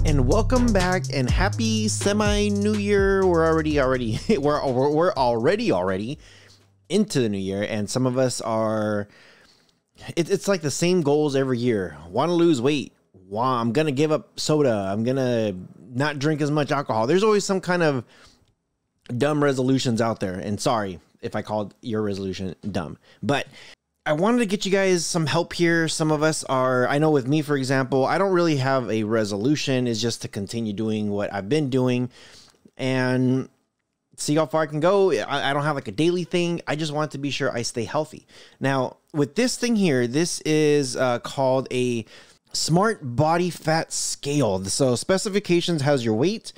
and welcome back and happy semi-new year. We're already into the new year, and some of us are it's like the same goals every year. Want to lose weight. I'm gonna give up soda. I'm gonna not drink as much alcohol. There's always some kind of dumb resolutions out there, and sorry if I called your resolution dumb, but I wanted to get you guys some help here. Some of us are, I know with me, for example, I don't really have a resolution. It's just to continue doing what I've been doing and see how far I can go. I don't have like a daily thing. I just want to be sure I stay healthy. Now, with this thing here, this is called a Smart Body Fat Scale. So specifications has your weight,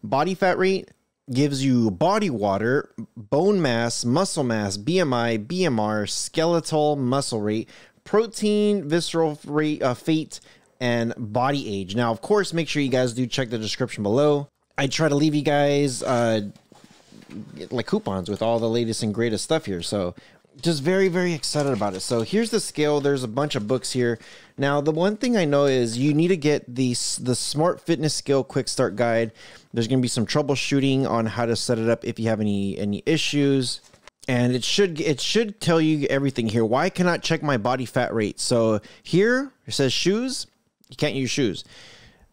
body fat rate, gives you body water, bone mass, muscle mass, BMI, BMR, skeletal muscle rate, protein, visceral rate, fat, and body age. Now, of course, make sure you guys do check the description below. I try to leave you guys like coupons with all the latest and greatest stuff here. So just very, very excited about it. So here's the scale. There's a bunch of books here. Now, the one thing I know is you need to get the Smart Fitness Scale Quick Start Guide. There's going to be some troubleshooting on how to set it up if you have any issues. And it should tell you everything here. Why cannot check my body fat rate? So here it says shoes. You can't use shoes.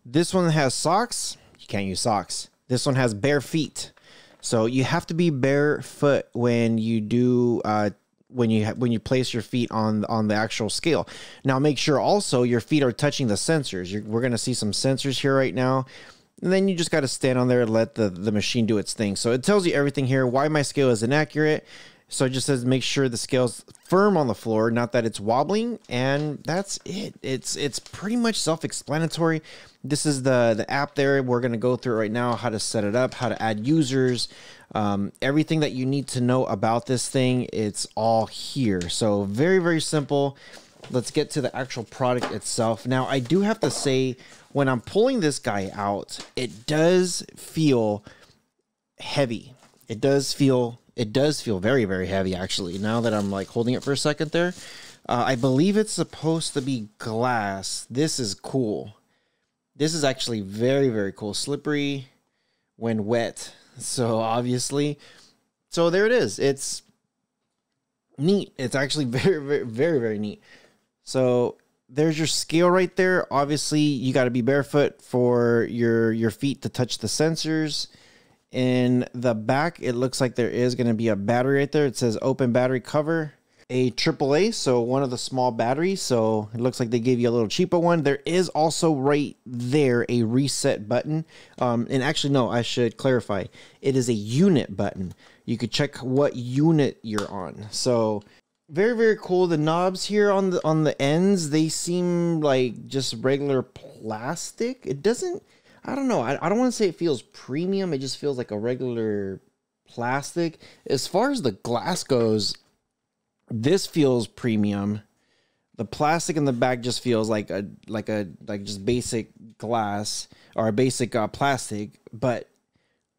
This one has socks. You can't use socks. This one has bare feet. So you have to be barefoot when you do when you place your feet on the actual scale. Now make sure also your feet are touching the sensors. We're going to see some sensors here right now. And then you just got to stand on there and let the machine do its thing. So it tells you everything here, why my scale is inaccurate. So it just says make sure the scale's firm on the floor, not that it's wobbling, and that's it. It's pretty much self-explanatory. This is the app there. We're going to go through it right now, how to set it up, how to add users, everything that you need to know about this thing. It's all here. So very, very simple. Let's get to the actual product itself. Now, I do have to say, when I'm pulling this guy out, it does feel heavy. It does feel very, very heavy, actually. Now that I'm like holding it for a second there, I believe it's supposed to be glass. This is cool. This is actually very, very cool. Slippery when wet. So obviously, so there it is. It's neat. It's actually very, very, very, very neat. So there's your scale right there. Obviously, you got to be barefoot for your feet to touch the sensors. In the back, it looks like there is going to be a battery right there. It says open battery cover, a AAA, so one of the small batteries. So it looks like they gave you a little cheaper one. There is also right there a reset button. And actually, no, I should clarify. It is a unit button. You could check what unit you're on. So very, very cool. The knobs here on the ends, they seem like just regular plastic. It doesn't, I don't know. I don't want to say it feels premium. It just feels like a regular plastic. As far as the glass goes, this feels premium. The plastic in the back just feels like just basic glass or a basic plastic, but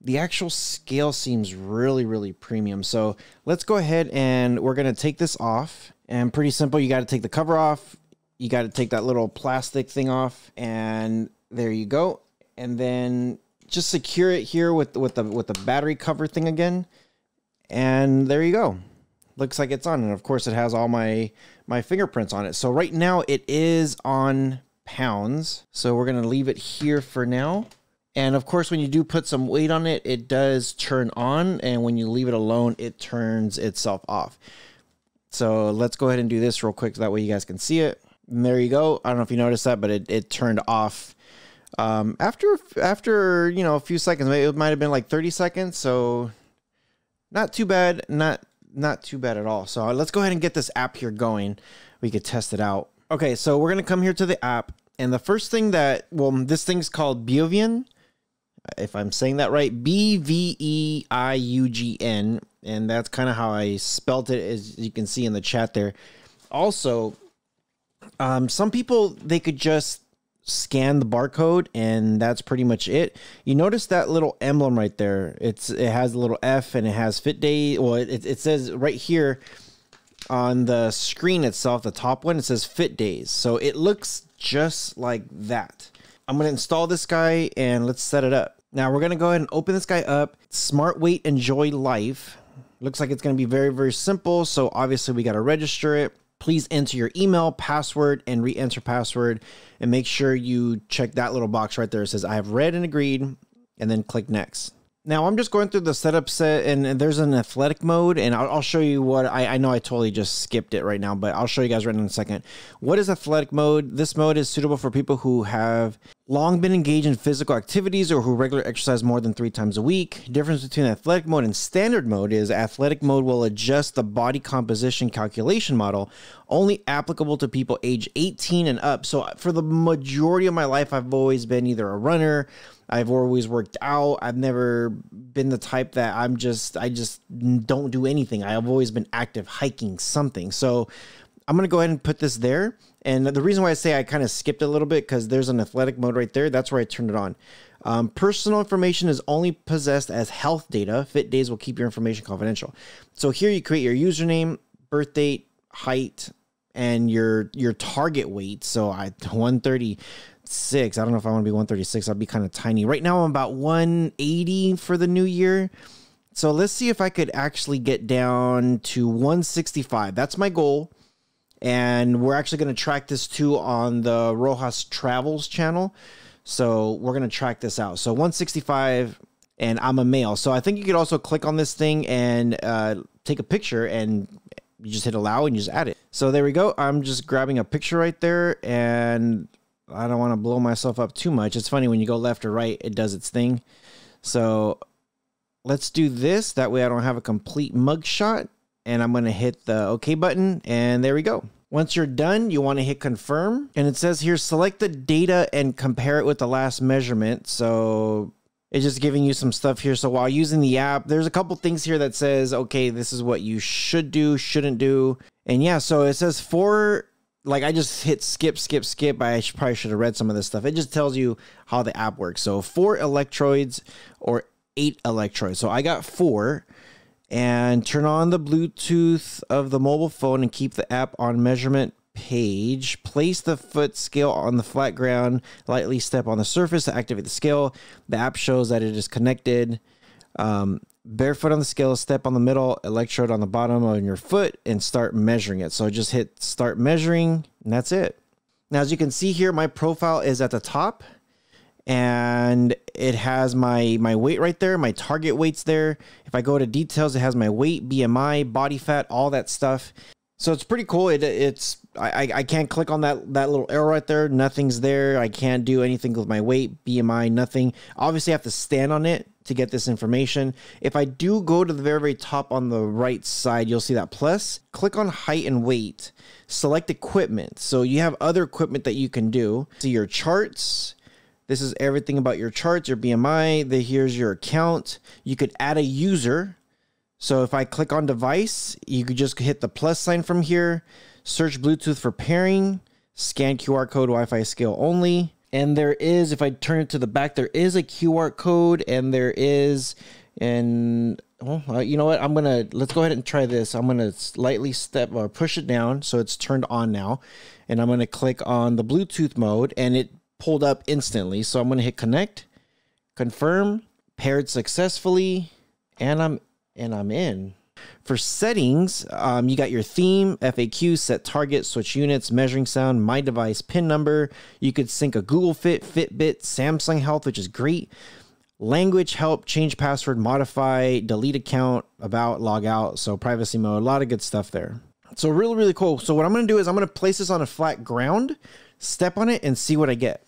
the actual scale seems really, really premium. So let's go ahead and we're going to take this off. And pretty simple. You got to take the cover off. You got to take that little plastic thing off. And there you go. And then just secure it here with the battery cover thing again. And there you go. Looks like it's on. And of course it has all my fingerprints on it. So right now it is on pounds. So we're going to leave it here for now. And of course, when you do put some weight on it, it does turn on. And when you leave it alone, it turns itself off. So let's go ahead and do this real quick so that way you guys can see it. And there you go. I don't know if you noticed that, but it turned off after you know, a few seconds. It might have been like 30 seconds. So not too bad. Not too bad at all. So let's go ahead and get this app here going. We could test it out. Okay, so we're going to come here to the app. And the first thing this thing's called Biovian. If I'm saying that right, BVEIUGN, and that's kind of how I spelt it, as you can see in the chat there. Also, some people, they could just scan the barcode, and that's pretty much it. You notice that little emblem right there. It has a little F, and it has fit day. Well, it says right here on the screen itself, the top one, it says fit days. So it looks just like that. I'm going to install this guy and let's set it up. Now we're going to go ahead and open this guy up. Smart Weight Enjoy Life. Looks like it's going to be very, very simple. So obviously we got to register it. Please enter your email, password, and re-enter password. And make sure you check that little box right there. It says, I have read and agreed, and then click next. Now I'm just going through the setup set, and there's an athletic mode, and I'll show you what I know I totally just skipped it right now, but I'll show you guys right in a second. What is athletic mode? This mode is suitable for people who have long been engaged in physical activities or who regularly exercise more than 3 times a week. Difference between athletic mode and standard mode is athletic mode will adjust the body composition calculation model, only applicable to people age 18 and up. So for the majority of my life, I've always been either a runner, I've always worked out. I've never been the type that I just don't do anything. I've always been active, hiking, something. So I'm going to go ahead and put this there. And the reason why I say I kind of skipped a little bit, because there's an athletic mode right there. That's where I turned it on. Personal information is only possessed as health data. Fit days will keep your information confidential. So here you create your username, birth date, height, and your target weight. So 136. I don't know if I want to be 136. I'll be kind of tiny. Right now I'm about 180 for the new year. So let's see if I could actually get down to 165. That's my goal. And we're actually going to track this too on the Rohas Travels channel. So we're going to track this out. So 165, and I'm a male. So I think you could also click on this thing and take a picture, and you just hit allow and you just add it. So there we go. I'm just grabbing a picture right there, and I don't want to blow myself up too much. It's funny when you go left or right, it does its thing. So let's do this. That way I don't have a complete mug shot. And I'm going to hit the OK button, and there we go. Once you're done, you want to hit confirm. And it says here, select the data and compare it with the last measurement. So it's just giving you some stuff here. So while using the app, there's a couple things here that says, okay, this is what you should do, shouldn't do. And yeah, so it says like I just hit skip. I probably should have read some of this stuff. It just tells you how the app works. So 4 electrodes or 8 electrodes. So I got 4. And turn on the Bluetooth of the mobile phone and keep the app on measurement page. Place the foot scale on the flat ground. Lightly step on the surface to activate the scale. The app shows that it is connected. Barefoot on the scale, step on the middle, electrode on the bottom of your foot, and start measuring it. So just hit start measuring, and that's it. Now, as you can see here, my profile is at the top. And it has my weight right there. My target weight's there. If I go to details, it has my weight, BMI, body fat, all that stuff. So it's pretty cool. I can't click on that little arrow right there. Nothing's there. I can't do anything with my weight, BMI, nothing. Obviously, I have to stand on it to get this information. If I do go to the very, very top on the right side, you'll see that plus. Click on height and weight. Select equipment. So you have other equipment that you can do. See your charts. This is everything about your charts, your BMI. Here's your account. You could add a user. So if I click on device, you could just hit the plus sign from here. Search Bluetooth for pairing. Scan QR code, Wi-Fi scale only. And there is, if I turn it to the back, there is a QR code, and there is, and you know what? Let's go ahead and try this. I'm gonna lightly step or push it down so it's turned on now, and I'm gonna click on the Bluetooth mode, and it pulled up instantly. So I'm going to hit connect, confirm, paired successfully, and I'm in. For settings, you got your theme, FAQ, set target, switch units, measuring sound, my device, pin number. You could sync a Google Fit, Fitbit, Samsung Health, which is great. Language, help, change password, modify, delete account, about, log out. So privacy mode, a lot of good stuff there. So really, really cool. So what I'm going to do is I'm going to place this on a flat ground, step on it, and see what I get.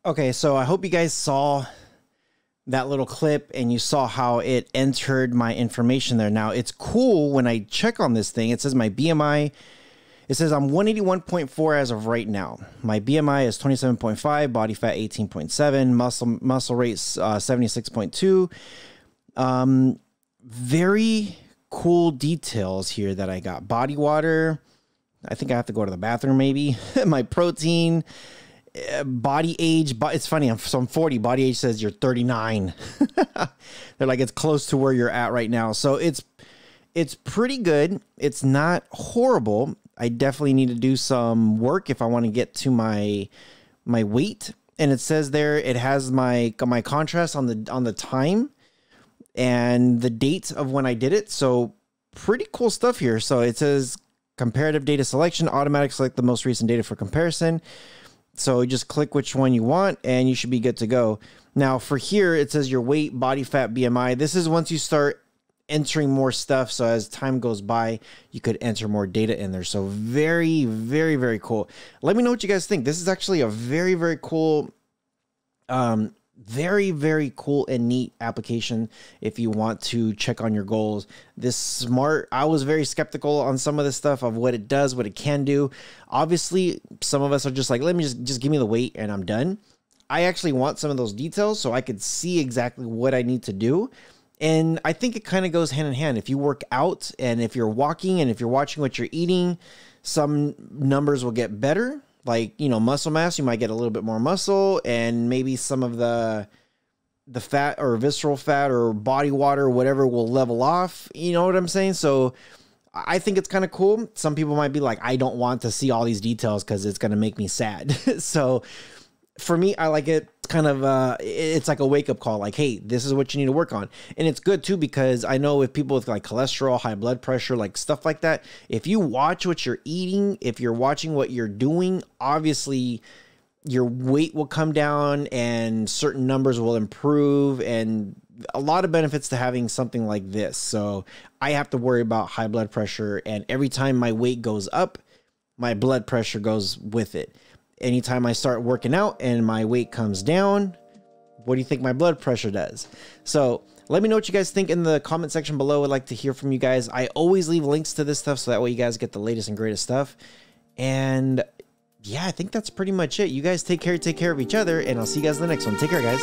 Okay, so I hope you guys saw that little clip and you saw how it entered my information there. Now, it's cool when I check on this thing. It says my BMI. It says I'm 181.4 as of right now. My BMI is 27.5, body fat 18.7, muscle rate 76.2. Very cool details here that I got. Body water. I think I have to go to the bathroom maybe. My protein. body age, but it's funny. I'm 40. Body age says you're 39. They're like, it's close to where you're at right now. So it's pretty good. It's not horrible. I definitely need to do some work if I want to get to my weight. And it says there, it has my contrast on the time and the date of when I did it. So pretty cool stuff here. So it says comparative data selection, automatic select the most recent data for comparison. So you just click which one you want and you should be good to go. Now for here, it says your weight, body fat, BMI. This is once you start entering more stuff. So as time goes by, you could enter more data in there. So very, very, very cool. Let me know what you guys think. This is actually a very, very cool, very, very cool and neat application if you want to check on your goals. This smart, I was very skeptical on some of this stuff of what it does, what it can do. Obviously, some of us are just like, let me just give me the weight and I'm done. I actually want some of those details so I could see exactly what I need to do. And I think it kind of goes hand in hand. If you work out and if you're walking and if you're watching what you're eating, some numbers will get better. Like, you know, muscle mass, you might get a little bit more muscle, and maybe some of the fat or visceral fat or body water, whatever, will level off. You know what I'm saying? So I think it's kind of cool. Some people might be like, I don't want to see all these details because it's going to make me sad. So for me, I like it. Kind of it's like a wake-up call, like, hey, this is what you need to work on. And it's good too, because I know with people with like cholesterol, high blood pressure, like stuff like that, if you watch what you're eating, if you're watching what you're doing, obviously your weight will come down and certain numbers will improve, and a lot of benefits to having something like this. So I have to worry about high blood pressure, and every time my weight goes up, my blood pressure goes with it. Anytime I start working out and my weight comes down, what do you think my blood pressure does? So let me know what you guys think in the comment section below. I'd like to hear from you guys. I always leave links to this stuff so that way you guys get the latest and greatest stuff. And yeah, I think that's pretty much it. You guys take care of each other, and I'll see you guys in the next one. Take care, guys.